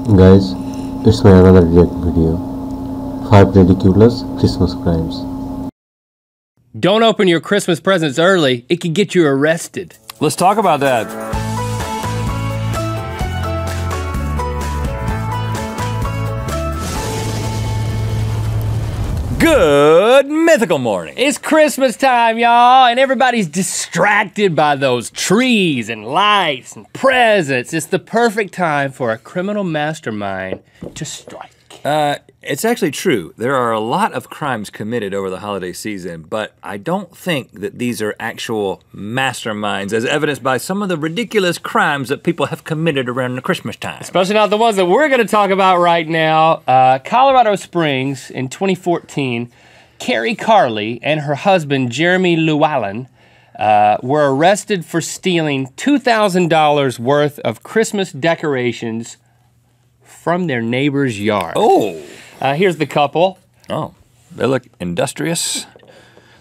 Guys, it's my another react video. 5 ridiculous Christmas crimes. Don't open your Christmas presents early. It could get you arrested. Let's talk about that. Good mythical morning. It's Christmas time, y'all, and everybody's distracted by those trees and lights and presents. It's the perfect time for a criminal mastermind to strike. It's actually true. There are a lot of crimes committed over the holiday season, but I don't think that these are actual masterminds, as evidenced by some of the ridiculous crimes that people have committed around the Christmas time. Especially not the ones that we're gonna talk about right now. Colorado Springs in 2014, Carrie Carley and her husband, Jeremy Llewellyn, were arrested for stealing $2,000 worth of Christmas decorations from their neighbor's yard. Oh. Here's the couple. Oh, they look industrious.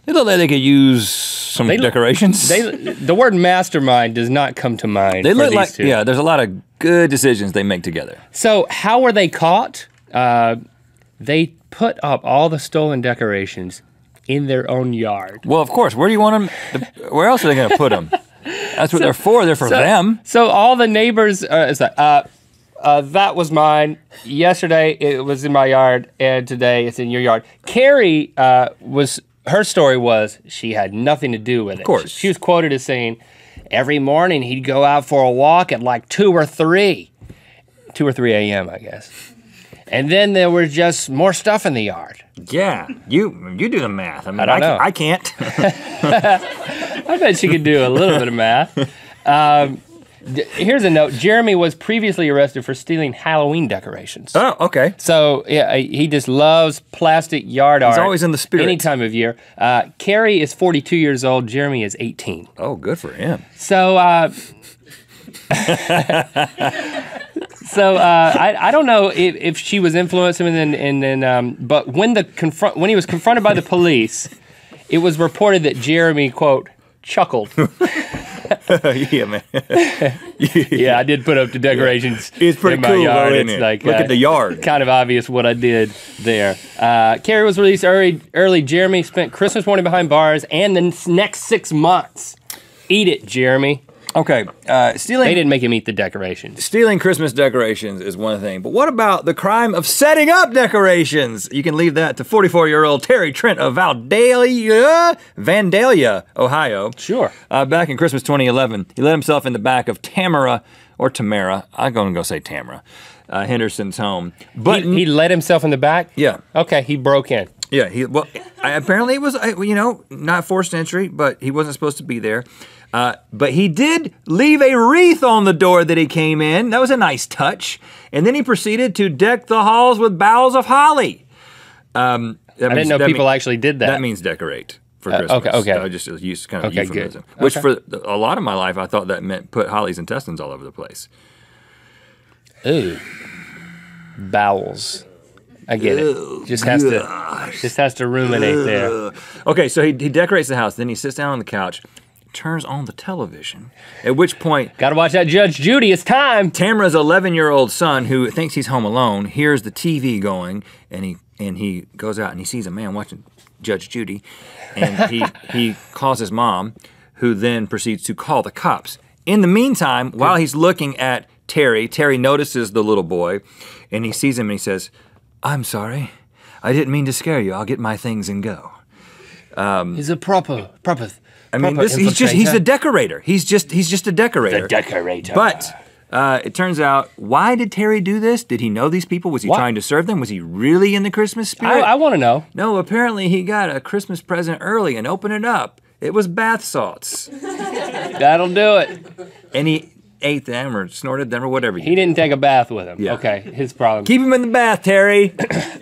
They look like they could use some decorations. The word mastermind does not come to mind. They for look these like, two. yeah, there's a lot of good decisions they make together. So how were they caught? They put up all the stolen decorations in their own yard. Well, of course, where do you want them? Where else are they gonna put them? That's what they're for, they're for them. So all the neighbors, it's like, that was mine. Yesterday it was in my yard, and today it's in your yard. Carrie her story was she had nothing to do with it. Of course. She was quoted as saying, every morning he'd go out for a walk at like 2 or 3 a.m. I guess. And then there was just more stuff in the yard. Yeah, you do the math. I mean, I don't know. I can't. I bet she could do a little bit of math. Here's a note. Jeremy was previously arrested for stealing Halloween decorations. Oh, okay. So yeah, he just loves plastic yard art. He's always in the spirit. Any time of year. Carrie is 42 years old. Jeremy is 18. Oh, good for him. So, I don't know if she was influencing him, and then but when he was confronted by the police, it was reported that Jeremy, quote, chuckled. Yeah, man. Yeah, I did put up the decorations. It's pretty in my cool, yard. though, It's isn't it? like Look at the yard. Kind of obvious what I did there. Carrie was released early. Jeremy spent Christmas morning behind bars and the next 6 months. Eat it, Jeremy. Okay, stealing. They didn't make him eat the decorations. Stealing Christmas decorations is one thing, but what about the crime of setting up decorations? You can leave that to 44-year-old Terry Trent of Vandalia, Ohio. Sure. Back in Christmas 2011, he let himself in the back of Tamara, I'm going to go say Tamara, Henderson's home. But He let himself in the back? Yeah. Okay, he broke in. Yeah, apparently it was, not forced entry, but he wasn't supposed to be there. But he did leave a wreath on the door that he came in. That was a nice touch. And then he proceeded to deck the halls with boughs of holly. I didn't know people actually did that. That means decorate for Christmas. Okay. I just used kind of euphemism. Good. Which for a lot of my life, I thought that meant put Holly's intestines all over the place. Ooh. Bowels. I get it. Just has to ruminate there. Okay, so he decorates the house. Then he sits down on the couch, turns on the television, at which point... Gotta watch that Judge Judy, it's time! Tamara's 11-year-old son, who thinks he's home alone, hears the TV going, and he goes out and he sees a man watching Judge Judy, and he calls his mom, who then proceeds to call the cops. In the meantime, while he's looking at Terry notices the little boy, and he sees him and he says, "I'm sorry, I didn't mean to scare you. I'll get my things and go." He's a proper I mean, he's a decorator. He's just a decorator. The decorator. But it turns out, why did Terry do this? Did he know these people? Was he trying to serve them? Was he really in the Christmas spirit? I want to know. No, apparently he got a Christmas present early and opened it up. It was bath salts. That'll do it. And he ate them or snorted them or whatever. He didn't take a bath with him. Yeah. Okay, his problem. Keep him in the bath, Terry.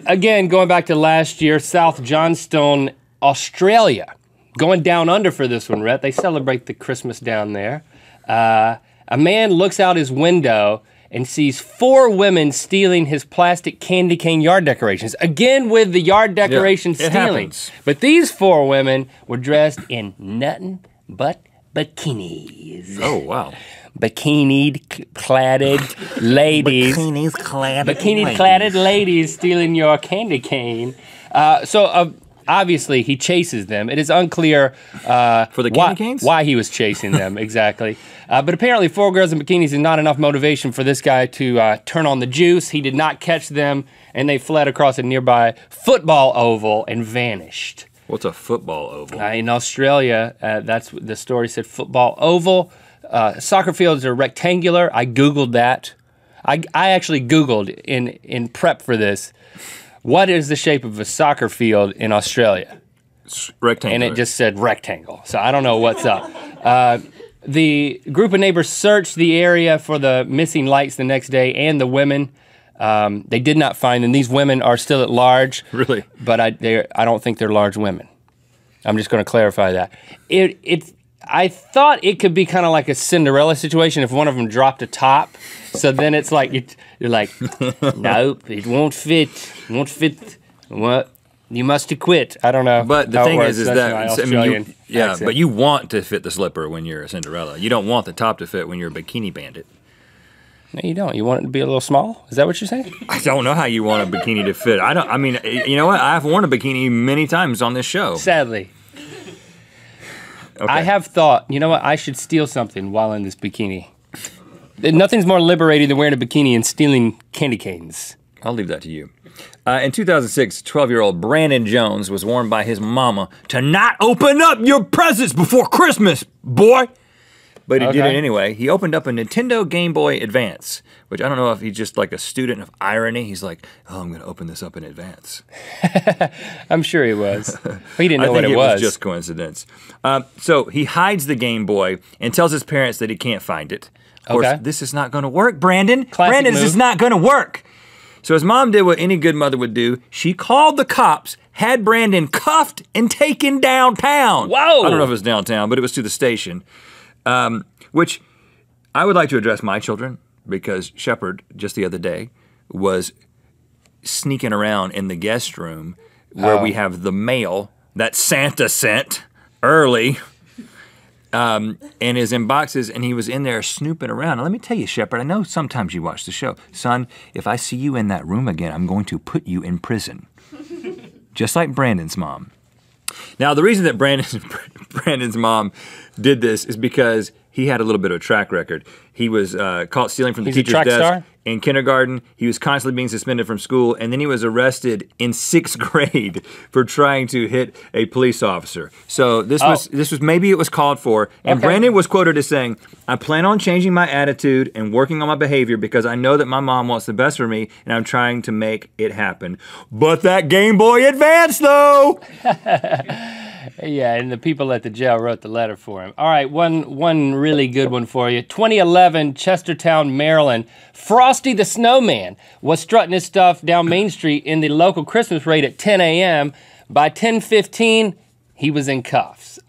Again, going back to last year, South Johnstone, Australia. Going down under for this one, Rhett. They celebrate the Christmas down there. A man looks out his window and sees 4 women stealing his plastic candy cane yard decorations. Again with the yard decoration stealing. Happens. But these 4 women were dressed in nothing but bikinis. Oh, wow. Bikini-cladded ladies. Bikini-cladded ladies stealing your candy cane. Obviously, he chases them. It is unclear For the candy canes? why he was chasing them exactly. But apparently, 4 girls in bikinis is not enough motivation for this guy to turn on the juice. He did not catch them, and they fled across a nearby football oval and vanished. What's a football oval? In Australia, that's what the story said, football oval. Soccer fields are rectangular. I Googled that. I actually Googled in prep for this, what is the shape of a soccer field in Australia? Rectangular. And it just said rectangle. So I don't know what's up. The group of neighbors searched the area for the missing lights the next day and the women. They did not find them. These women are still at large. Really? But I don't think they're large women. I'm just going to clarify that. I thought it could be kind of like a Cinderella situation if one of them dropped a top. So then it's like, you're like, nope, it won't fit. It won't fit. What? You must quit. I don't know. But the thing is that, accent. but you want to fit the slipper when you're a Cinderella. You don't want the top to fit when you're a bikini bandit. No, you don't. You want it to be a little small? Is that what you're saying? I don't know how you want a bikini to fit. I mean, you know what? I've worn a bikini many times on this show. Sadly. Okay. I have thought, you know what? I should steal something while in this bikini. Nothing's more liberating than wearing a bikini and stealing candy canes. I'll leave that to you. In 2006, 12-year-old Brandon Jones was warned by his mama to not open up your presents before Christmas, boy. But he did it anyway. He opened up a Nintendo Game Boy Advance, which I don't know if he's just like a student of irony. He's like, oh, I'm going to open this up in advance. I'm sure he was. He didn't know what it was. I think it was just coincidence. So he hides the Game Boy and tells his parents that he can't find it. Of course, this is not going to work, Brandon. Brandon, this is not going to work. So his mom did what any good mother would do. She called the cops, had Brandon cuffed and taken downtown. Whoa! I don't know if it was downtown, but it was to the station. Which I would like to address my children, because Shepard, just the other day, was sneaking around in the guest room where we have the mail that Santa sent early, and is in boxes, and he was in there snooping around. Now, let me tell you, Shepard, I know sometimes you watch the show. Son, if I see you in that room again, I'm going to put you in prison. Just like Brandon's mom. Now, the reason that Brandon's mom did this is because he had a little bit of a track record. He was caught stealing from the teacher's desk in kindergarten. He was constantly being suspended from school, and then he was arrested in 6th grade for trying to hit a police officer. So this was maybe it was called for. And Brandon was quoted as saying, "I plan on changing my attitude and working on my behavior because I know that my mom wants the best for me, and I'm trying to make it happen." But that Game Boy Advance, though. Yeah, and the people at the jail wrote the letter for him. All right, one really good one for you. 2011, Chestertown, Maryland. Frosty the Snowman was strutting his stuff down Main Street in the local Christmas parade at 10 a.m. By 10:15, he was in cuffs.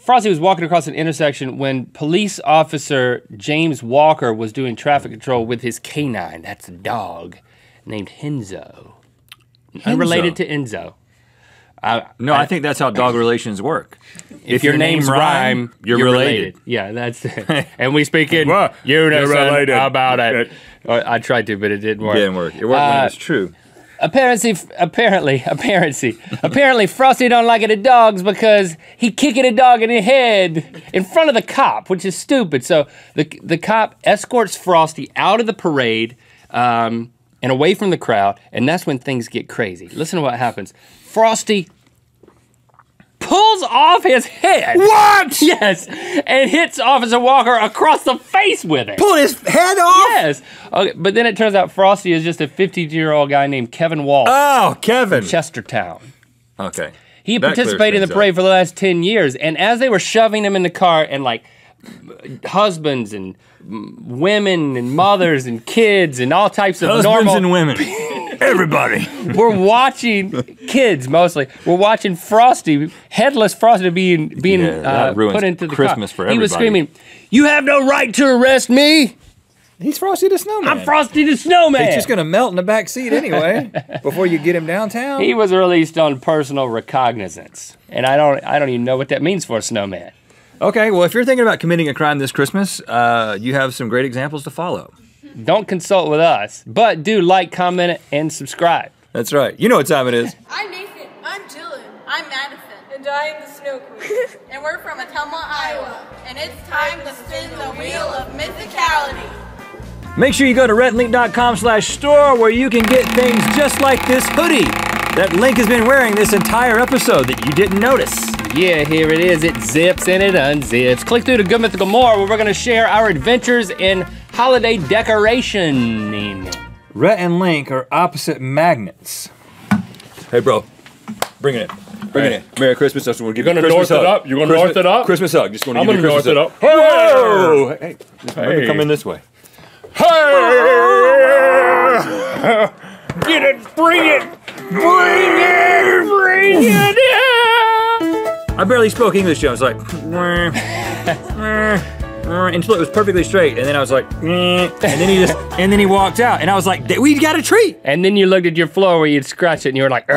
Frosty was walking across an intersection when police officer James Walker was doing traffic control with his canine, that's a dog, named Henzo. Unrelated to Enzo. I think that's how dog relations work. If your names rhyme, you're related. Yeah, that's it. And we speak in unison about it. I tried to, but it didn't work. It didn't work. It worked when it's true. Apparently, Frosty don't like it at dogs because he kicking a dog in the head in front of the cop, which is stupid. So the cop escorts Frosty out of the parade and away from the crowd, and that's when things get crazy. Listen to what happens. Frosty pulls off his head. What? Yes, and hits Officer Walker across the face with it. Pull his head off? Yes. Okay, but then it turns out Frosty is just a 52-year-old guy named Kevin Walsh. Oh, Kevin. From Chestertown. Okay. He participated in the parade for the last 10 years, and as they were shoving him in the car, and like husbands and women and mothers and kids and all types of husbands and women. Everybody. We're watching, kids mostly, we're watching Frosty, headless Frosty being put into the Christmas car. for everybody. He was screaming, "You have no right to arrest me!" He's Frosty the Snowman. I'm Frosty the Snowman. He's just gonna melt in the back seat anyway before you get him downtown. He was released on personal recognizance, and I don't even know what that means for a snowman. Okay, well, if you're thinking about committing a crime this Christmas, you have some great examples to follow. Don't consult with us, but do like, comment, and subscribe. That's right. You know what time it is. I'm Nathan. I'm Dylan. I'm Madison. And I'm the Snow Queen. And we're from Ottumwa, Iowa. And it's time to spin the wheel of Mythicality. Make sure you go to rhettlink.com/store where you can get things just like this hoodie that Link has been wearing this entire episode that you didn't notice. Yeah, here it is. It zips and it unzips. Click through to Good Mythical More where we're going to share our adventures in holiday decorationing. Rhett and Link are opposite magnets. Hey, bro, bring it in. Bring it in. Merry Christmas. That's what we'll give you. You're gonna north it up? You're gonna north it up? Christmas hug. Just want to I'm give you a gonna Christmas north hug. it up. Whoa! Hey, let me come in this way. Hey! Get it! Bring it! Bring it! Bring it! I barely spoke English. I was like, until it was perfectly straight, and then I was like, and then he walked out, and I was like, we got a treat. And then you looked at your floor where you'd scratch it, and you were like,